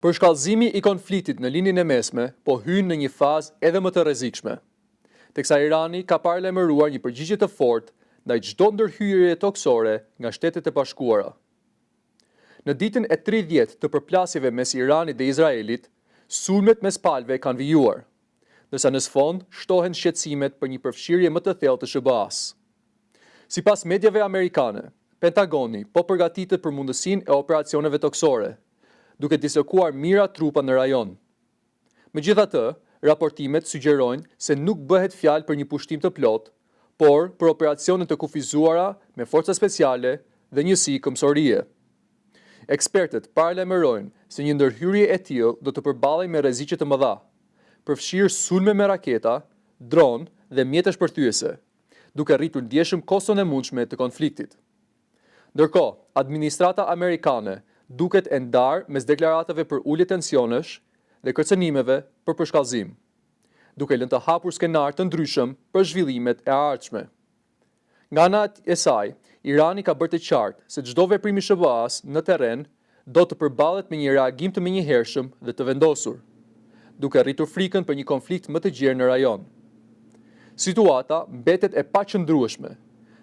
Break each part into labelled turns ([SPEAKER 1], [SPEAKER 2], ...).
[SPEAKER 1] Përshkallëzimi i konfliktit në linjën e mesme po hyn në një fazë edhe më të rrezikshme, teksa Irani ka paralajmëruar një përgjigje të fortë ndaj çdo ndërhyrjeje toksore nga Shtetet e Bashkuara. Në ditën e 30 të përplasjeve mes Iranit dhe Izraelit, sulmet mes palëve kanë vijuar, ndërsa në sfond shtohen shqetësimet për një përfshirje më të thellë të SBA-s. Sipas mediave amerikane, Pentagoni po përgatitet për mundësinë e operacioneve toksore, duke dislokuar mira trupa në rajon. Megjithatë, raportimet sugjerojnë se nuk bëhet fjalë për një pushtim të plotë, por për operacione të kufizuara me forca speciale dhe njësi këmbësorie. Ekspertët paralajmërojnë se një ndërhyrje e tillë do të përballej me rreziqe të mëdha, përfshirë sulme me raketa, dron dhe mjete shpërthyese, duke rritur ndjeshëm koston e mundshme të konfliktit. Ndërkohë, administrata amerikane duket e ndarë mes deklaratave për ulje tensionesh dhe kërcënimeve për përshkallëzim, duke lënë të hapur skenar të ndryshëm për zhvillimet e ardhshme. Nga ana e saj, Irani ka bërë të qartë se çdo veprim i SBA-s në terren do të përballet me një reagim të menjëhershëm dhe të vendosur, duke rritur frikën për një konflikt më të gjerë në rajon. Situata mbetet e paqëndrueshme,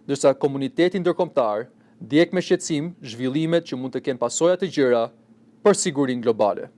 [SPEAKER 1] ndërsa komuniteti ndërkombëtar ndjek me shqetësim zhvillimet që mund të kenë pasoja të gjëra për sigurinë globale.